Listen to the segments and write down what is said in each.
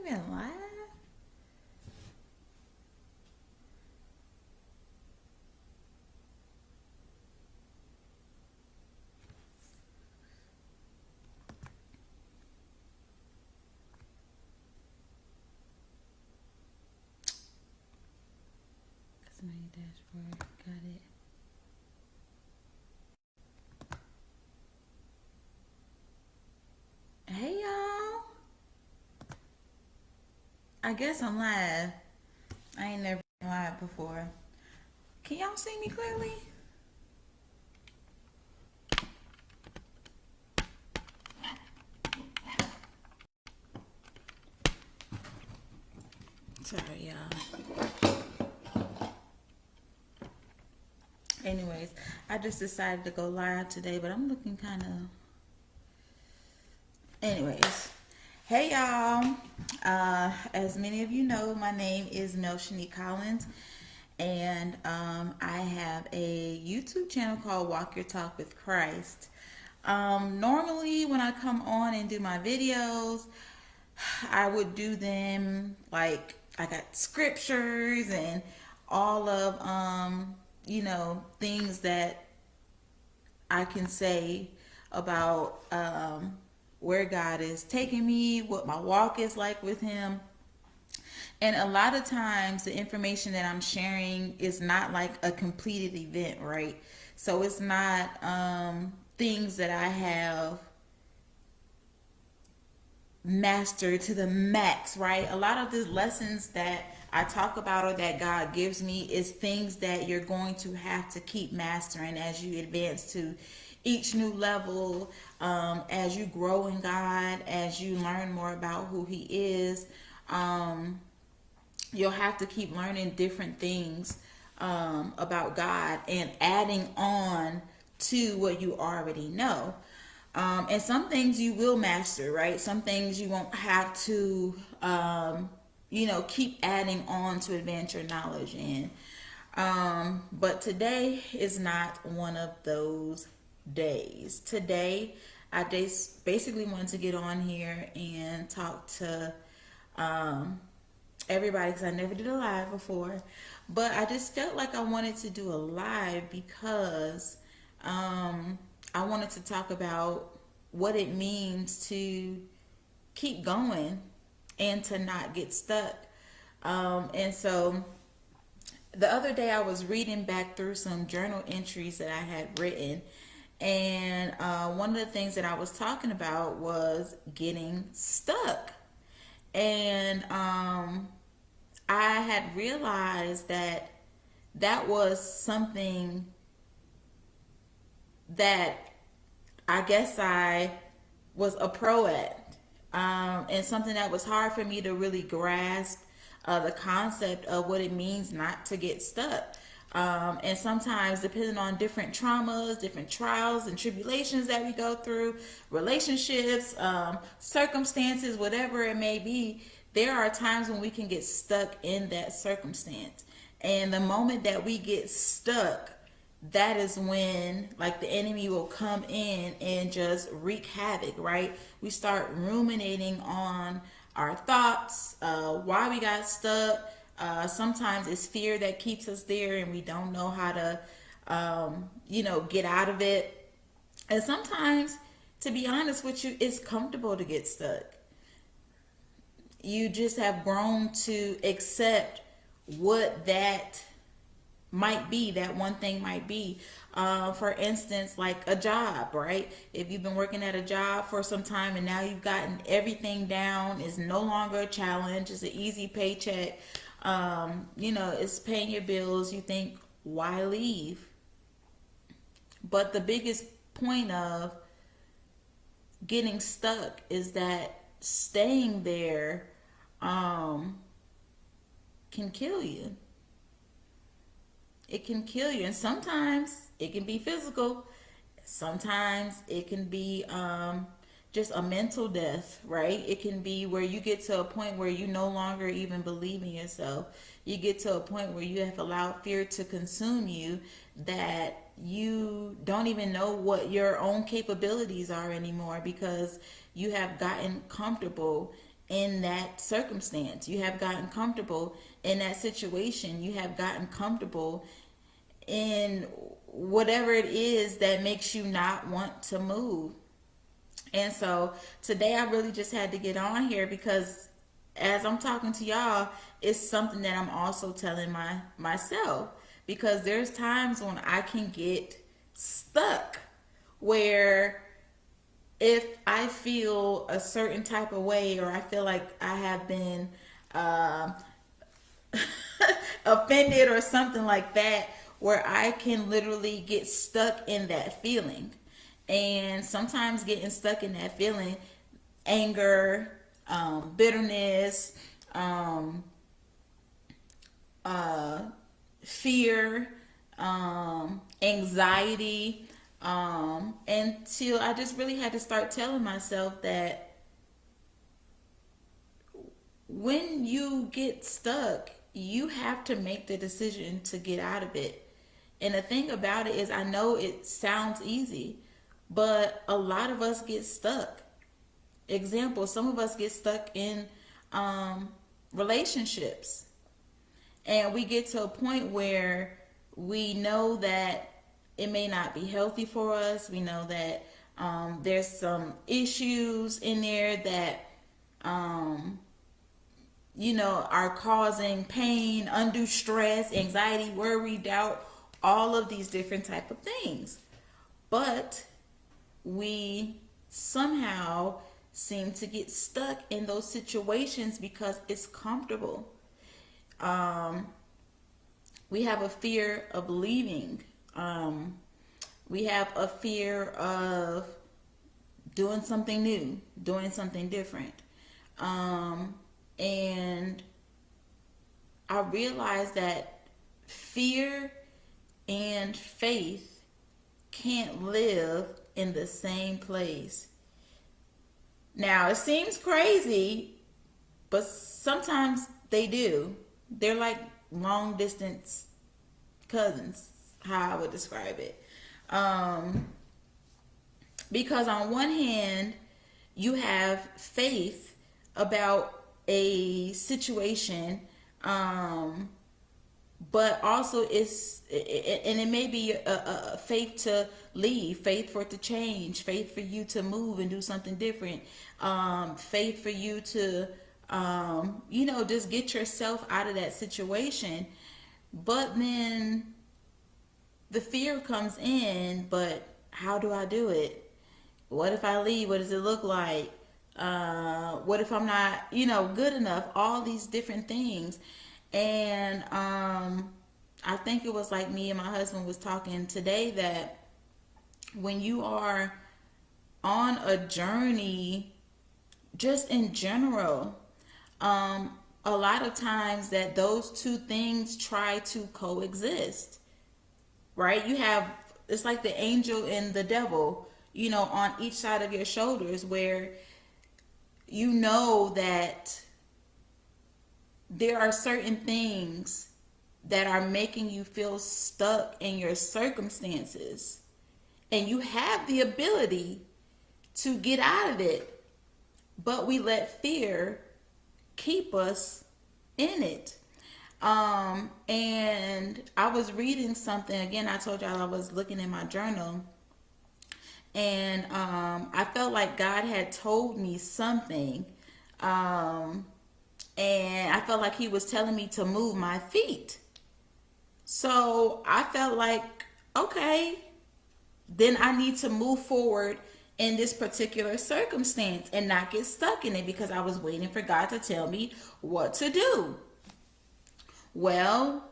even live? Customer dashboard. Got it. Hey y'all. I guess I'm live. I ain't never been live before. Can y'all see me clearly? Sorry, y'all. Anyways, I just decided to go live today, but I'm looking kind of. Anyways, hey y'all. As many of you know, my name is Melshani Collins, and I have a YouTube channel called Walk Your Talk with Christ. Normally, when I come on and do my videos, I would do them like I got scriptures and all of things that I can say about where God is taking me, what my walk is like with Him. And a lot of times, the information that I'm sharing is not like a completed event, right? So it's not things that I have mastered to the max, right? A lot of the lessons that I talk about or that God gives me is things that you're going to have to keep mastering as you advance to each new level, as you grow in God, as you learn more about who He is. You'll have to keep learning different things about God and adding on to what you already know. And some things you will master, right? Some things you won't have to, keep adding on to advance your knowledge in. But today is not one of those days. Today, I just basically wanted to get on here and talk to everybody because I never did a live before. But I just felt like I wanted to do a live because I wanted to talk about what it means to keep going and to not get stuck. And so the other day I was reading back through some journal entries that I had written. And one of the things that I was talking about was getting stuck. And I had realized that that was something that I guess I was a pro at, and something that was hard for me to really grasp the concept of what it means not to get stuck. And sometimes, depending on different traumas, different trials and tribulations that we go through, relationships, circumstances, whatever it may be, there are times when we can get stuck in that circumstance. And the moment that we get stuck, that is when like the enemy will come in and just wreak havoc, right? We start ruminating on our thoughts, why we got stuck. Sometimes it's fear that keeps us there and we don't know how to get out of it. And sometimes, to be honest with you, it's comfortable to get stuck. You just have grown to accept what that might be, that one thing might be. For instance, like a job, right? If you've been working at a job for some time and now you've gotten everything down, it's no longer a challenge, it's an easy paycheck, it's paying your bills, you think, why leave? But the biggest point of getting stuck is that staying there can kill you. It can kill you. And sometimes it can be physical. Sometimes it can be just a mental death, right? It can be where you get to a point where you no longer even believe in yourself. You get to a point where you have allowed fear to consume you, that you don't even know what your own capabilities are anymore because you have gotten comfortable in that circumstance. You have gotten comfortable in that situation. You have gotten comfortable in whatever it is that makes you not want to move. And so today I really just had to get on here because as I'm talking to y'all, it's something that I'm also telling myself, because there's times when I can get stuck where if I feel a certain type of way, or I feel like I have been uh, offended or something like that, where I can literally get stuck in that feeling. And sometimes getting stuck in that feeling, anger, bitterness, um, uh, fear, anxiety, until I just really had to start telling myself that when you get stuck, you have to make the decision to get out of it. And the thing about it is, I know it sounds easy, but a lot of us get stuck. Example, some of us get stuck in relationships, and we get to a point where we know that it may not be healthy for us. We know that there's some issues in there that um, are causing pain, undue stress, anxiety, worry, doubt, all of these different type of things. But we somehow seem to get stuck in those situations because it's comfortable. Um, we have a fear of leaving. We have a fear of doing something new, doing something different. And I realized that fear and faith can't live in the same place. Now, it seems crazy, but sometimes they do. They're like long distance cousins, how I would describe it. Because on one hand, you have faith about a situation, but also and it may be a faith to leave, faith for it to change, faith for you to move and do something different, faith for you to just get yourself out of that situation. But then the fear comes in, but how do I do it? What if I leave? What does it look like? What if I'm not good enough? All these different things. And I think it was like me and my husband was talking today, that when you are on a journey, just in general, a lot of times that those two things try to coexist, right? It's like the angel and the devil, on each side of your shoulders, where you know that there are certain things that are making you feel stuck in your circumstances, and you have the ability to get out of it, but we let fear keep us in it. And I was reading something again. I told y'all I was looking in my journal, and I felt like God had told me something, and I felt like He was telling me to move my feet. So I felt like, okay, then I need to move forward in this particular circumstance and not get stuck in it, because I was waiting for God to tell me what to do. Well,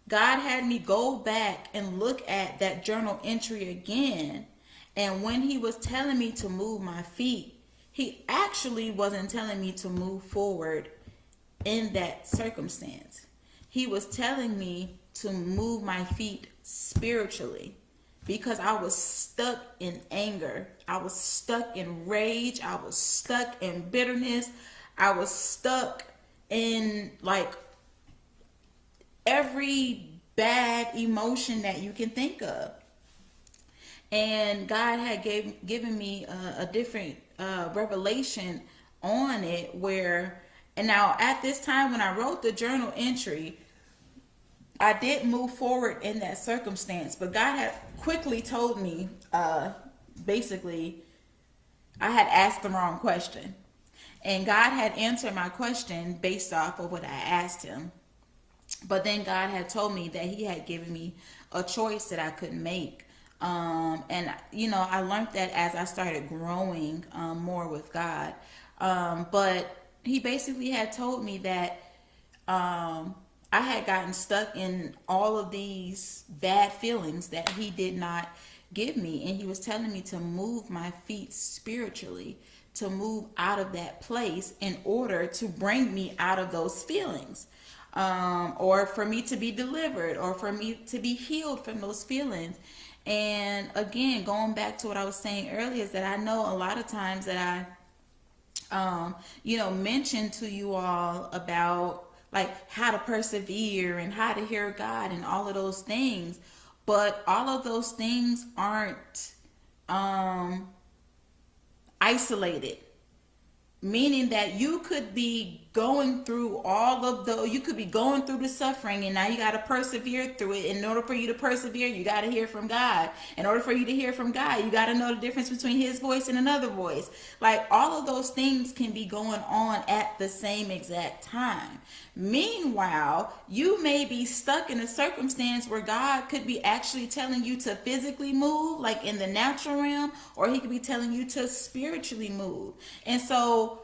God had me go back and look at that journal entry again. And when He was telling me to move my feet, He actually wasn't telling me to move forward in that circumstance. He was telling me to move my feet spiritually, because I was stuck in anger. I was stuck in rage. I was stuck in bitterness. I was stuck in like every bad emotion that you can think of. And God had given me a different revelation on it where, and now at this time when I wrote the journal entry, I did move forward in that circumstance, but God had quickly told me, basically, I had asked the wrong question. And God had answered my question based off of what I asked him. But then God had told me that he had given me a choice that I could make. And, I learned that as I started growing more with God. But he basically had told me that I had gotten stuck in all of these bad feelings that he did not give me. And he was telling me to move my feet spiritually, to move out of that place in order to bring me out of those feelings. Or for me to be delivered, or for me to be healed from those feelings. And again, going back to what I was saying earlier, is that I know a lot of times that mentioned to you all about like how to persevere and how to hear God and all of those things. But all of those things aren't isolated, meaning that you could be going through you could be going through the suffering, and now you got to persevere through it. In order for you to persevere, you got to hear from God. In order for you to hear from God, you got to know the difference between his voice and another voice. Like, all of those things can be going on at the same exact time. Meanwhile, you may be stuck in a circumstance where God could be actually telling you to physically move, like in the natural realm, or he could be telling you to spiritually move. And so,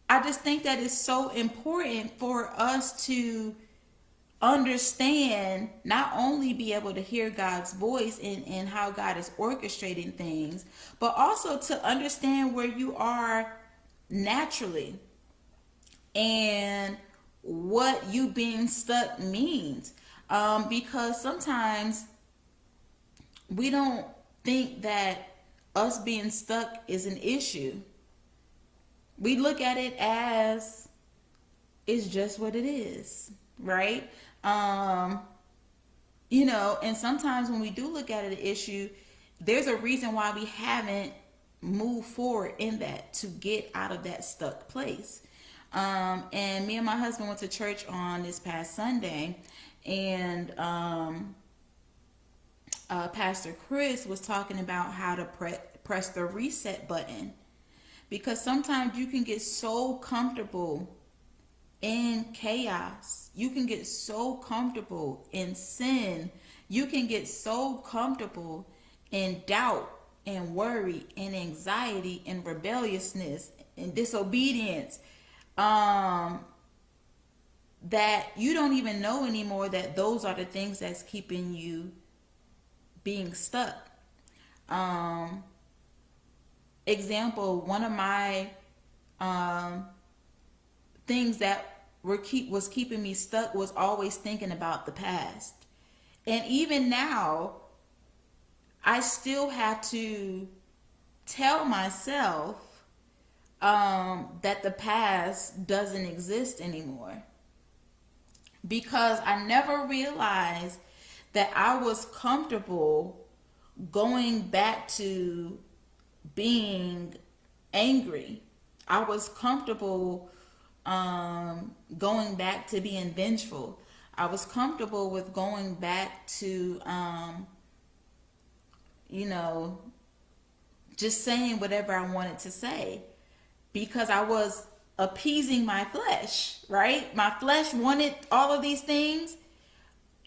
I just think that it's so important for us to understand, not only be able to hear God's voice and how God is orchestrating things, but also to understand where you are naturally and what you being stuck means. Because sometimes we don't think that us being stuck is an issue. We look at it as it's just what it is, right? And sometimes when we do look at it an issue, there's a reason why we haven't moved forward in that, to get out of that stuck place. And me and my husband went to church on this past Sunday, and Pastor Chris was talking about how to press the reset button. Because sometimes you can get so comfortable in chaos. You can get so comfortable in sin. You can get so comfortable in doubt and worry and anxiety and rebelliousness and disobedience, that you don't even know anymore that those are the things that's keeping you being stuck. Example, one of my things that was keeping me stuck was always thinking about the past. And even now, I still have to tell myself that the past doesn't exist anymore. Because I never realized that I was comfortable going back to being angry. I was comfortable going back to being vengeful. I was comfortable with going back to just saying whatever I wanted to say, because I was appeasing my flesh, right? My flesh wanted all of these things,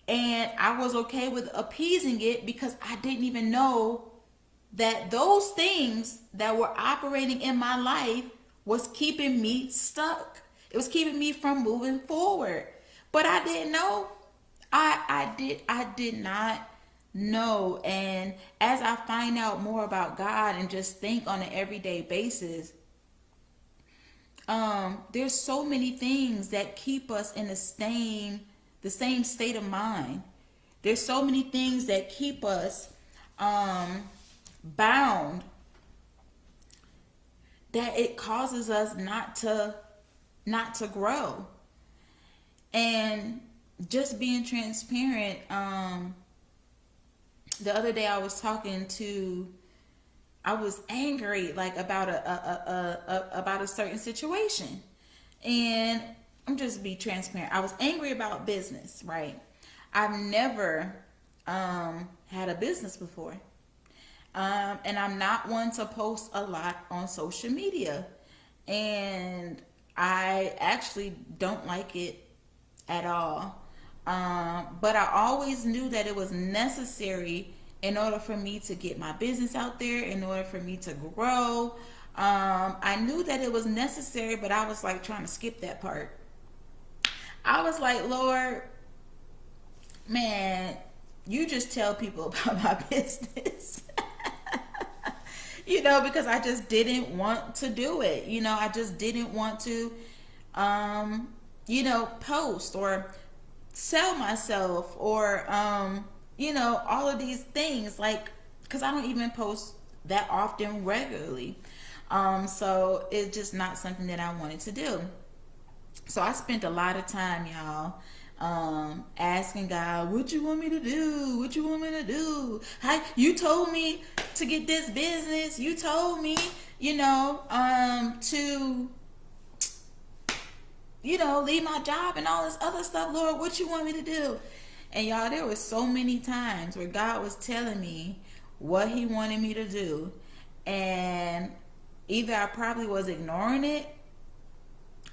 and I was okay with appeasing it because I didn't even know that those things that were operating in my life was keeping me stuck. It was keeping me from moving forward. But I didn't know. I did not know. And as I find out more about God and just think on an everyday basis, there's so many things that keep us in the same state of mind. There's so many things that keep us bound, that it causes us not to grow. And just being transparent, the other day I was talking to I was angry like about about a certain situation. And I'm just be transparent. I was angry about business, right? I've never had a business before. And I'm not one to post a lot on social media. And I actually don't like it at all. But I always knew that it was necessary in order for me to get my business out there, in order for me to grow. I knew that it was necessary, but I was like trying to skip that part. I was like, Lord, man, you just tell people about my business. Because I just didn't want to do it. I just didn't want to, post or sell myself or, all of these things. Like, because I don't even post that often regularly. So it's just not something that I wanted to do. So I spent a lot of time, y'all, asking God, what you want me to do? What you want me to do? How you told me to get this business. You told me, to, leave my job and all this other stuff. Lord, what you want me to do? And y'all, there was so many times where God was telling me what he wanted me to do. And either I probably was ignoring it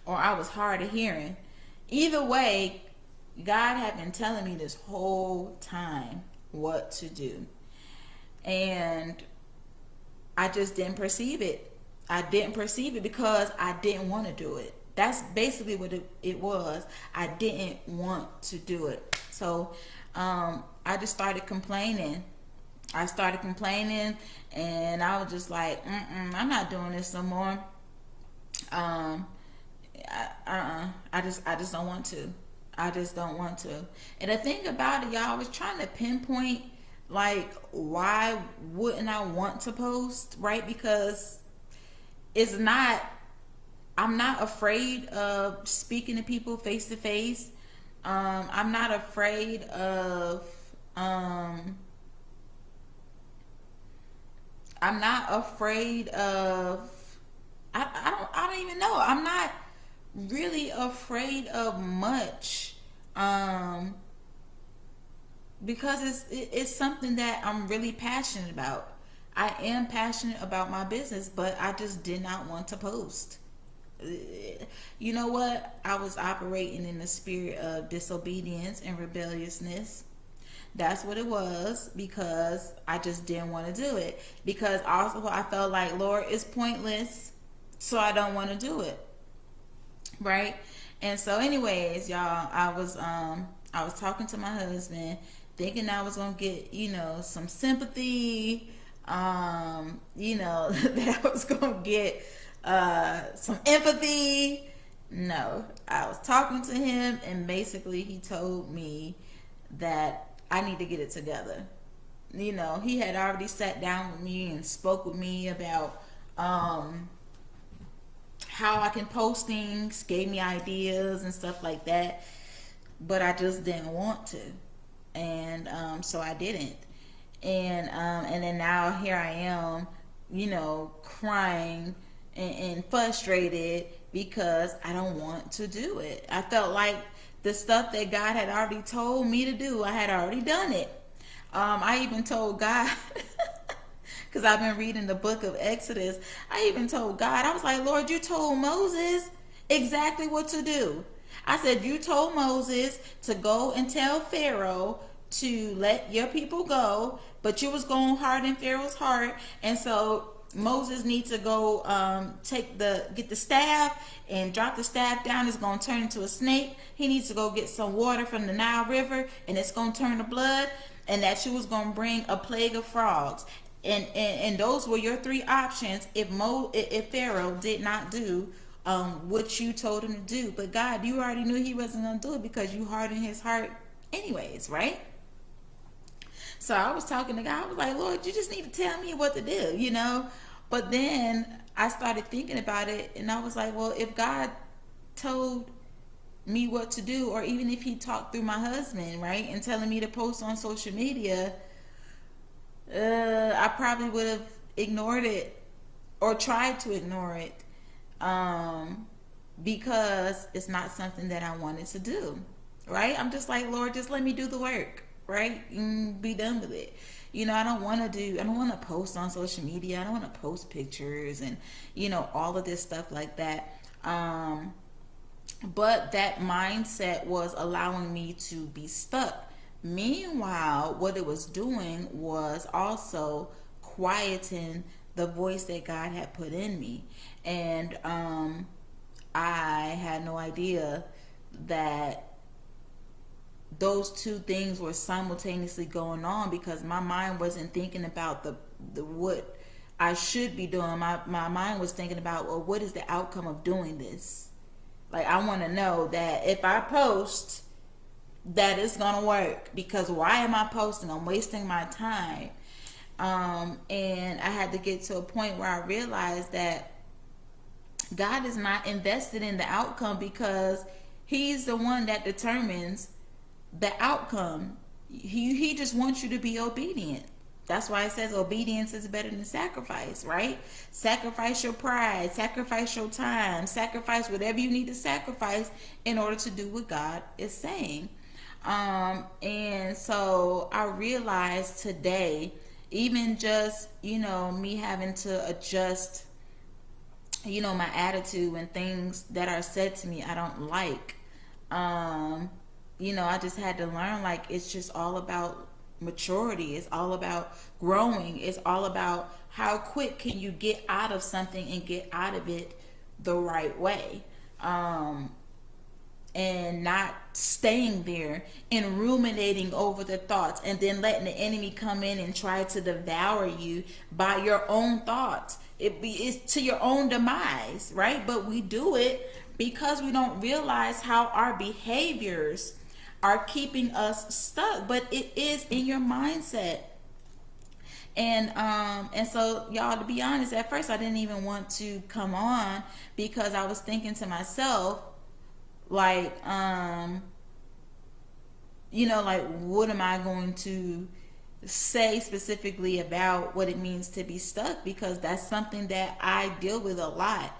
or I was hard of hearing. Either way, God had been telling me this whole time what to do. And I just didn't perceive it. I didn't perceive it because I didn't want to do it. That's basically what it was. I didn't want to do it. So I just started complaining. And I was just like, I'm not doing this no more. I just don't want to. I just don't want to. And the thing about it, y'all, I was trying to pinpoint like why wouldn't I want to post, right? Because I'm not afraid of speaking to people face to face. I'm not afraid of I'm not afraid of I don't even know. I'm not really afraid of much. Because it's something that I'm really passionate about. I am passionate about my business, but I just did not want to post. You know what? I was operating in the spirit of disobedience and rebelliousness. That's what it was, because I just didn't want to do it. Because also I felt like, Lord, it's pointless, so I don't want to do it. Right? And so anyways, y'all, I was talking to my husband, thinking I was gonna get, some sympathy, that I was gonna get some empathy. No, I was talking to him, and basically he told me that I need to get it together. He had already sat down with me and spoke with me about how I can post things, gave me ideas and stuff like that, but I just didn't want to, and so I didn't. And then now here I am, crying and frustrated because I don't want to do it. I felt like the stuff that God had already told me to do, I had already done it. I even told God, because I've been reading the book of Exodus, I even told God, I was like, Lord, you told Moses exactly what to do. I said, you told Moses to go and tell Pharaoh to let your people go, but you was going to harden Pharaoh's heart. And so Moses needs to go get the staff and drop the staff down. It's going to turn into a snake. He needs to go get some water from the Nile River, and it's going to turn to blood. And that you was going to bring a plague of frogs. And those were your three options if Pharaoh did not do what you told him to do. But God, you already knew he wasn't going to do it because you hardened his heart anyways, right? So I was talking to God. I was like, Lord, you just need to tell me what to do, But then I started thinking about it, and I was like, well, if God told me what to do, or even if he talked through my husband, right, and telling me to post on social media, I probably would have ignored it or tried to ignore it, because it's not something that I wanted to do. Right? I'm just like, Lord, just let me do the work. Right? And be done with it. I don't want to post on social media. I don't want to post pictures and, all of this stuff like that. But that mindset was allowing me to be stuck. Meanwhile, what it was doing was also quieting the voice that God had put in me. And I had no idea that those two things were simultaneously going on, because my mind wasn't thinking about the what I should be doing. My mind was thinking about, well, what is the outcome of doing this? Like, I want to know that if I post, that it's gonna work, because why am I posting? I'm wasting my time. And I had to get to a point where I realized that God is not invested in the outcome, because He's the one that determines the outcome. He just wants you to be obedient. That's why it says obedience is better than sacrifice, right? Sacrifice your pride, sacrifice your time, sacrifice whatever you need to sacrifice in order to do what God is saying. And so I realized today, even just, me having to adjust, my attitude when things that are said to me I don't like. I just had to learn, like, it's just all about maturity. It's all about growing. It's all about how quick can you get out of something and get out of it the right way. And not staying there and ruminating over the thoughts, and then letting the enemy come in and try to devour you by your own thoughts. It's to your own demise, right? But we do it because we don't realize how our behaviors are keeping us stuck. But it is in your mindset. And so, y'all, to be honest, at first I didn't even want to come on, because I was thinking to myself, like, like, what am I going to say specifically about what it means to be stuck? Because that's something that I deal with a lot.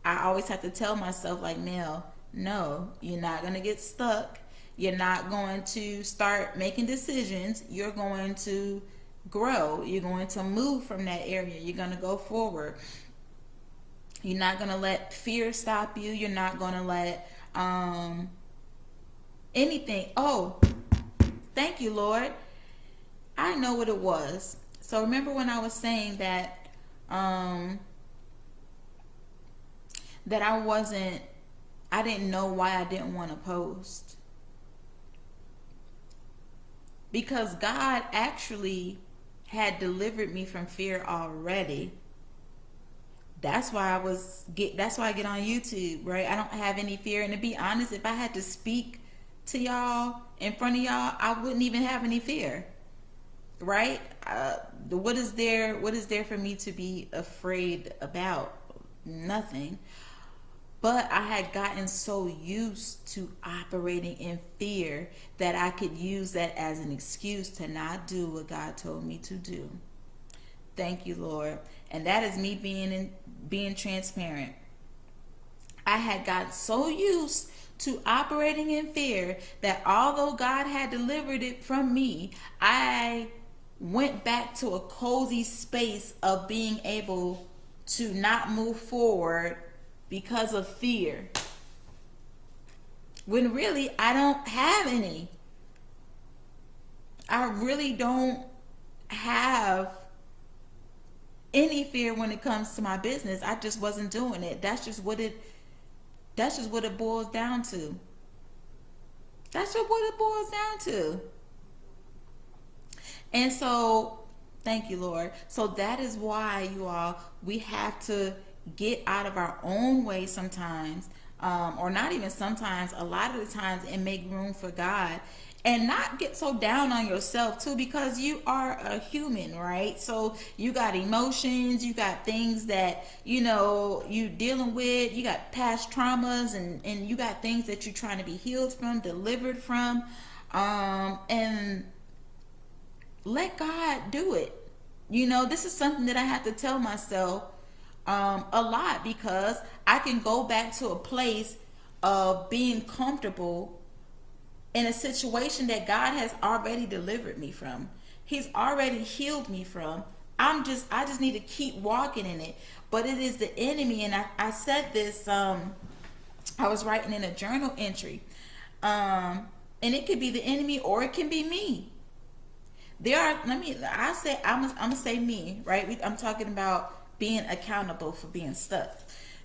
I always have to tell myself, like, Nell, no, you're not going to get stuck. You're not going to start making decisions. You're going to grow. You're going to move from that area. You're going to go forward. You're not going to let fear stop you. You're not going to let anything. Oh, thank you, Lord. I know what it was. So remember when I was saying that that I didn't know why I didn't want to post. Because God actually had delivered me from fear already. That's why I get on YouTube, right? I don't have any fear. And to be honest, if I had to speak to y'all in front of y'all, I wouldn't even have any fear, right? What is there for me to be afraid about? Nothing. But I had gotten so used to operating in fear that I could use that as an excuse to not do what God told me to do. Thank you, Lord. And that is me being transparent. I had got so used to operating in fear that although God had delivered it from me, I went back to a cozy space of being able to not move forward because of fear. When really, I don't have any. I really don't have any fear when it comes to my business. I just wasn't doing it. That's just what it boils down to. That's just what it boils down to. And so, thank you, Lord. So that is why, you all, we have to get out of our own way sometimes, or not even sometimes, a lot of the times, and make room for God. And not get so down on yourself too, because you are a human, right? So you got emotions, you got things that, you dealing with, you got past traumas, and you got things that you're trying to be healed from, delivered from, and let God do it. This is something that I have to tell myself a lot, because I can go back to a place of being comfortable in a situation that God has already delivered me from. He's already healed me from. I just need to keep walking in it. But it is the enemy, and I said this. I was writing in a journal entry, and it could be the enemy or it can be me. I'm gonna say me, right? I'm talking about being accountable for being stuck.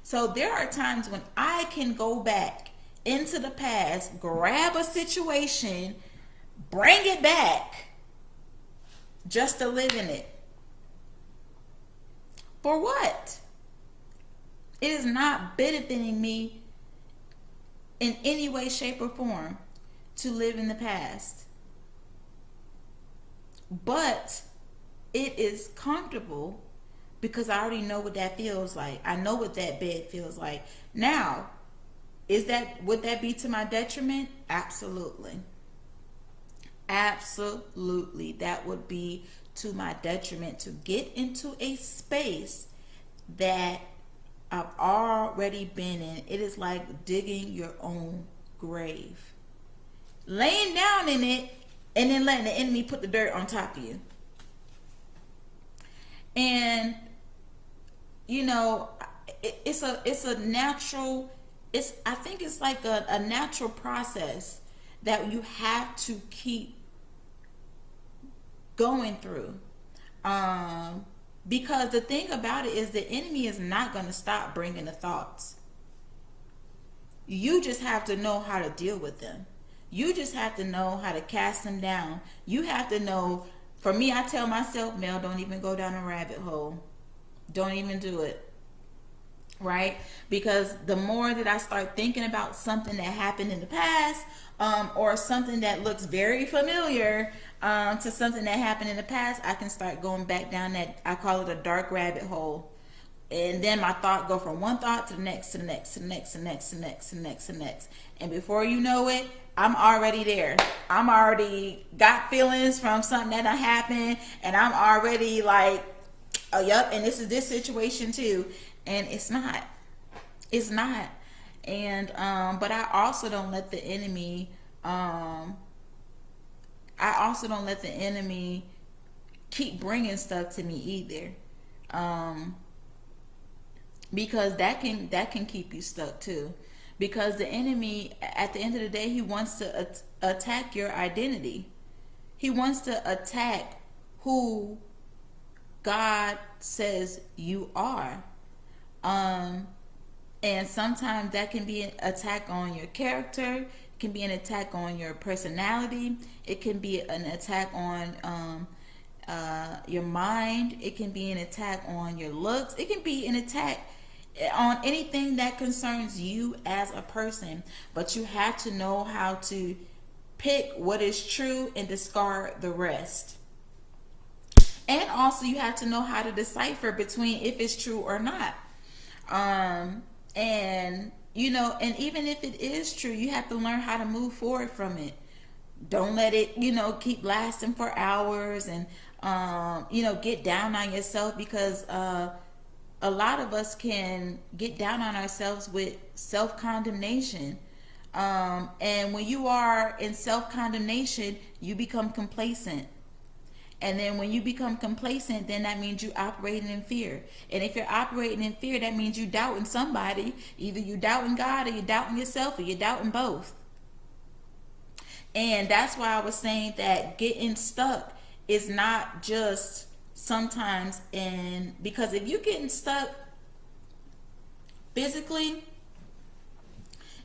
So there are times when I can go back into the past, grab a situation, bring it back, just to live in it. For what? It is not benefiting me in any way, shape, or form to live in the past. But it is comfortable because I already know what that feels like. I know what that bed feels like. Now, would that be to my detriment? Absolutely. Absolutely. That would be to my detriment to get into a space that I've already been in. It is like digging your own grave. Laying down in it and then letting the enemy put the dirt on top of you. And it's a natural, I think it's like a natural process that you have to keep going through. Because the thing about it is the enemy is not going to stop bringing the thoughts. You just have to know how to deal with them. You just have to know how to cast them down. You have to know, for me, I tell myself, Mel, don't even go down a rabbit hole. Don't even do it. Right? Because the more that I start thinking about something that happened in the past, or something that looks very familiar to something that happened in the past, I can start going back down that, I call it a dark rabbit hole. And then my thought go from one thought to the next, to the next, to the next, to the next, to the next, to the next, to the next. And before you know it, I'm already there. I'm already got feelings from something that happened, and I'm already like, oh, yep, and this is this situation too. And it's not. And but I also don't let the enemy keep bringing stuff to me either. Because that can keep you stuck too. Because the enemy, at the end of the day, he wants to attack your identity. He wants to attack who God says you are. And sometimes that can be an attack on your character. It can be an attack on your personality. It can be an attack on your mind. It can be an attack on your looks. It can be an attack on anything that concerns you as a person. But you have to know how to pick what is true and discard the rest. And also you have to know how to decipher between if it's true or not. And even if it is true, you have to learn how to move forward from it. Don't let it, keep lasting for hours and, get down on yourself, because a lot of us can get down on ourselves with self-condemnation. And when you are in self-condemnation, you become complacent. And then when you become complacent, then that means you operating in fear. And if you're operating in fear, that means you doubting somebody. Either you doubting God, or you doubting yourself, or you doubting both. And that's why I was saying that getting stuck is not just sometimes because if you're getting stuck physically,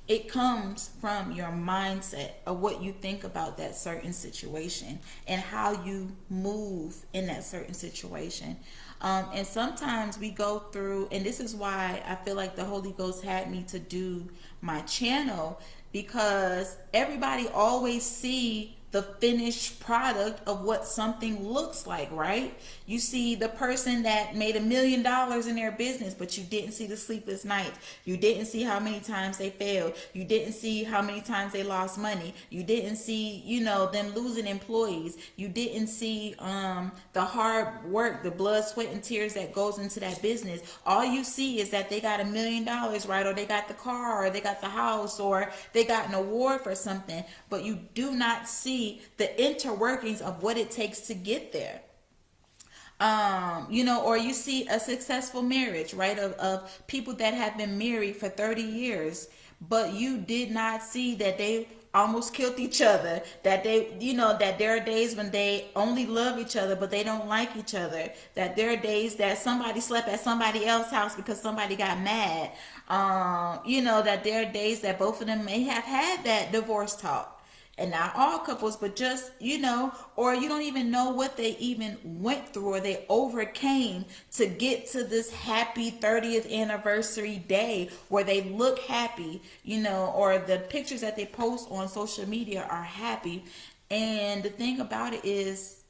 it comes from your mindset of what you think about that certain situation and how you move in that certain situation. And sometimes we go through, and this is why I feel like the Holy Ghost had me to do my channel, because everybody always see the finished product of what something looks like, right? You see the person that made $1 million in their business, but you didn't see the sleepless nights. You didn't see how many times they failed. You didn't see how many times they lost money. You didn't see, them losing employees. You didn't see the hard work, the blood, sweat, and tears that goes into that business. All you see is that they got $1 million, right? Or they got the car, or they got the house, or they got an award for something. But you do not see the interworkings of what it takes to get there. Or you see a successful marriage, right? Of people that have been married for 30 years, but you did not see that they almost killed each other, that that there are days when they only love each other, but they don't like each other, that there are days that somebody slept at somebody else's house because somebody got mad. That there are days that both of them may have had that divorce talk, and not all couples, but just, or you don't even know what they even went through or they overcame to get to this happy 30th anniversary day where they look happy, or the pictures that they post on social media are happy. And the thing about it is,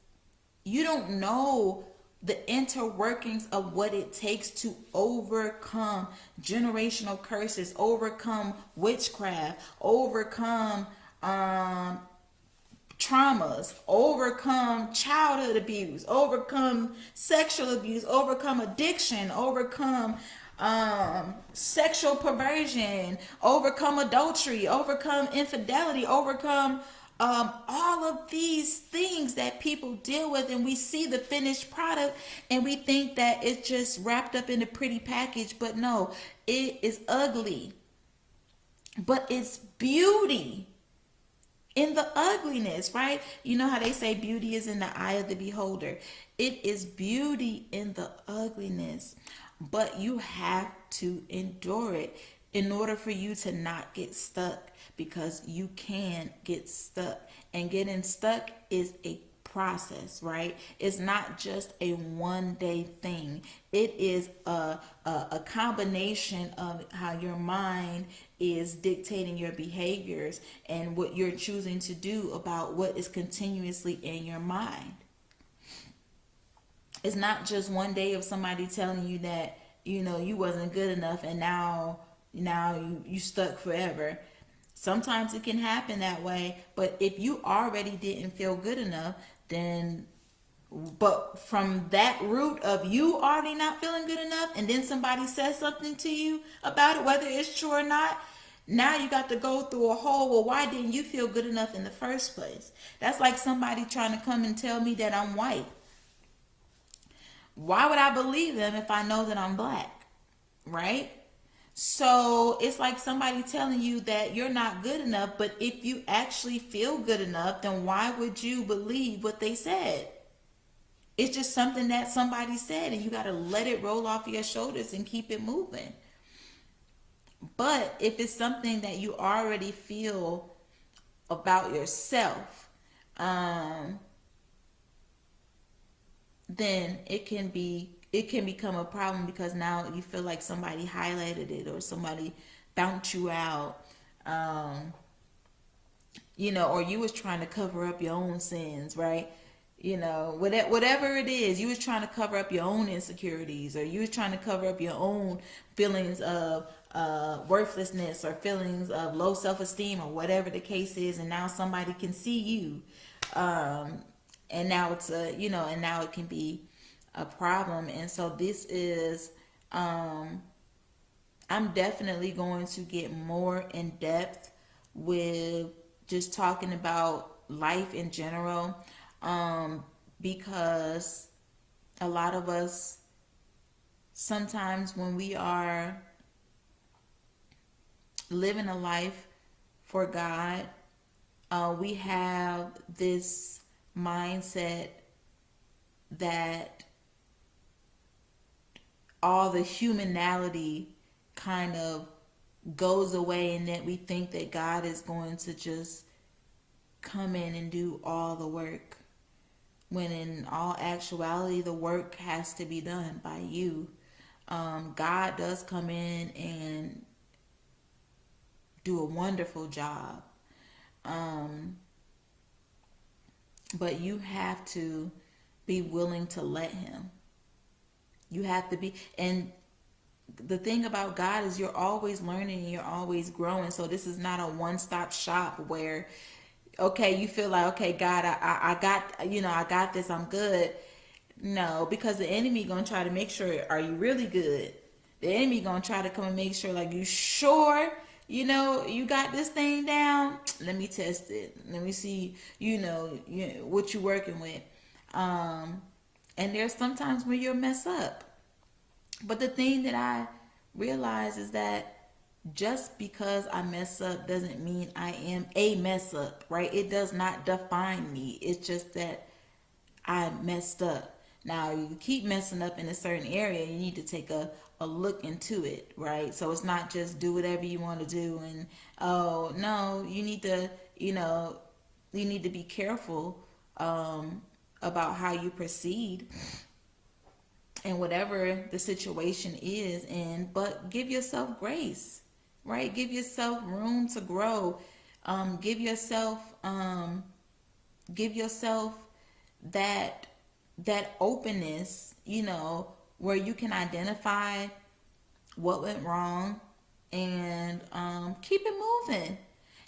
you don't know the interworkings of what it takes to overcome generational curses, overcome witchcraft, overcome traumas, overcome childhood abuse, overcome sexual abuse, overcome addiction, overcome sexual perversion, overcome adultery, overcome infidelity, overcome all of these things that people deal with. And we see the finished product and we think that it's just wrapped up in a pretty package, but no, it is ugly, but it's beauty in the ugliness, right? You know how they say beauty is in the eye of the beholder. It is beauty in the ugliness, but you have to endure it in order for you to not get stuck, because you can get stuck, and getting stuck is a process, right? It's not just a one day thing. It is a combination of how your mind is dictating your behaviors and what you're choosing to do about what is continuously in your mind. It's not just one day of somebody telling you that you wasn't good enough, and now you stuck forever. Sometimes it can happen that way, but if you already didn't feel good enough, then but from that root of you already not feeling good enough, and then somebody says something to you about it, whether it's true or not, now you got to go through a whole, well, why didn't you feel good enough in the first place? That's like somebody trying to come and tell me that I'm white. Why would I believe them if I know that I'm black? Right? So it's like somebody telling you that you're not good enough, but if you actually feel good enough, then why would you believe what they said? It's just something that somebody said, and you got to let it roll off your shoulders and keep it moving. But if it's something that you already feel about yourself, then it can become a problem, because now you feel like somebody highlighted it or somebody bounced you out, or you was trying to cover up your own sins, right? Whatever it is, you was trying to cover up your own insecurities, or you was trying to cover up your own feelings of worthlessness or feelings of low self-esteem or whatever the case is, and now somebody can see you, and now and now it can be a problem. And so this is, I'm definitely going to get more in depth with just talking about life in general, because a lot of us, sometimes when we are living a life for God, we have this mindset that all the humanality kind of goes away, and that we think that God is going to just come in and do all the work, when in all actuality the work has to be done by you. God does come in and do a wonderful job. But you have to be willing to let him. You have to be, and the thing about God is you're always learning and you're always growing. So this is not a one-stop shop where, okay, you feel like, okay, God, I got, I got this, I'm good. No, because the enemy gonna try to make sure, are you really good? The enemy gonna try to come and make sure, like, you sure, you got this thing down? Let me test it. Let me see, what you working with. Um, and there's sometimes when you'll mess up. But the thing that I realize is that just because I mess up doesn't mean I am a mess up, right? It does not define me. It's just that I messed up. Now, you keep messing up in a certain area, you need to take a look into it, right? So it's not just do whatever you want to do and, oh, no, you need to be careful about how you proceed and whatever the situation is, but give yourself grace, right? Give yourself room to grow. Give yourself that openness, where you can identify what went wrong and keep it moving.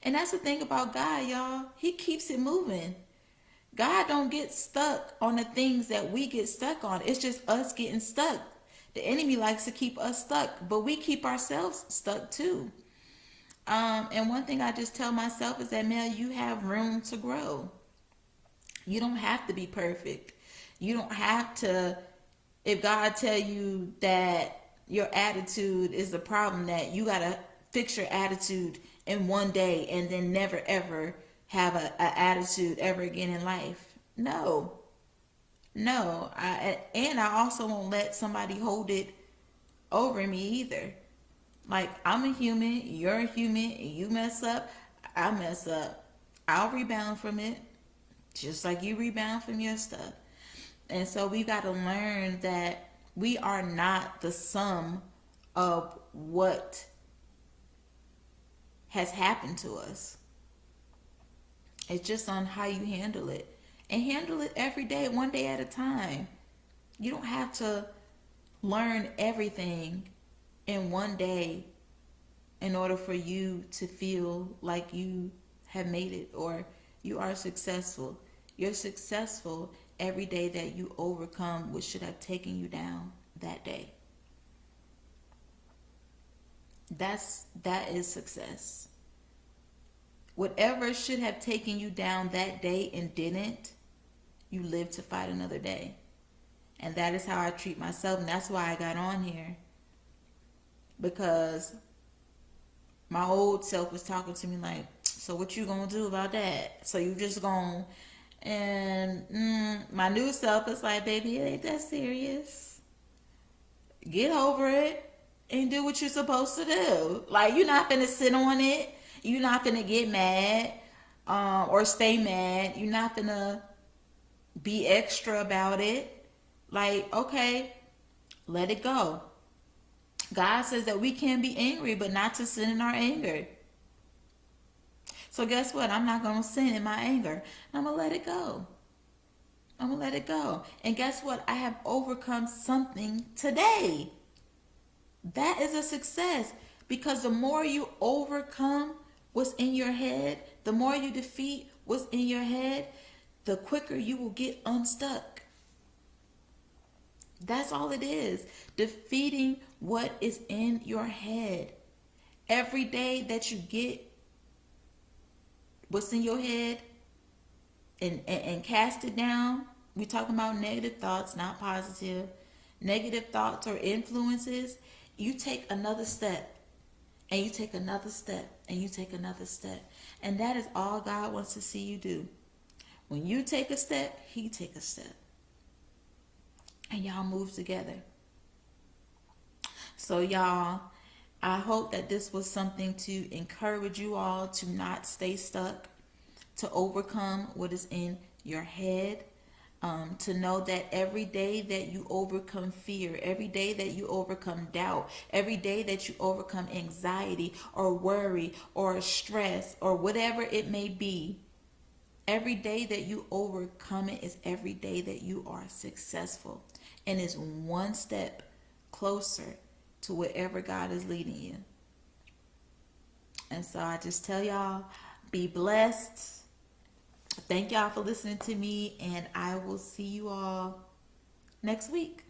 And that's the thing about God, y'all. He keeps it moving. God don't get stuck on the things that we get stuck on. It's just us getting stuck. The enemy likes to keep us stuck, but we keep ourselves stuck too. And one thing I just tell myself is that, Mel, you have room to grow. You don't have to be perfect. You don't have to, if God tell you that your attitude is the problem, that you got to fix your attitude in one day and then never ever have a attitude ever again in life. No. And I also won't let somebody hold it over me either. Like, I'm a human, you're a human, and you mess up, I mess up. I'll rebound from it, just like you rebound from your stuff. And so we got to learn that we are not the sum of what has happened to us. It's just on how you handle it. And handle it every day, one day at a time. You don't have to learn everything in one day in order for you to feel like you have made it or you are successful. You're successful every day that you overcome what should have taken you down that day. That is success. Whatever should have taken you down that day and didn't, you live to fight another day. And that is how I treat myself. And that's why I got on here. Because my old self was talking to me like, so what you gonna do about that? So you just gonna... And my new self is like, baby, it ain't that serious. Get over it and do what you're supposed to do. Like, you're not finna sit on it. You're not finna get mad or stay mad. You're not finna be extra about it. Like, okay, let it go. God says that we can be angry, but not to sin in our anger. So guess what? I'm not going to sin in my anger. I'm going to let it go. I'm going to let it go. And guess what? I have overcome something today. That is a success. Because the more you overcome what's in your head, the more you defeat what's in your head, the quicker you will get unstuck. That's all it is. Defeating what is in your head. Every day that you get what's in your head and cast it down. We're talking about negative thoughts, not positive. Negative thoughts or influences. You take another step. And you take another step. And you take another step. And that is all God wants to see you do. When you take a step, He take a step. And y'all move together. So y'all, I hope that this was something to encourage you all to not stay stuck, to overcome what is in your head, to know that every day that you overcome fear, every day that you overcome doubt, every day that you overcome anxiety or worry or stress or whatever it may be, Every day that you overcome it is every day that you are successful, and is one step closer to wherever God is leading you. And so I just tell y'all, be blessed. Thank y'all for listening to me, and I will see you all next week.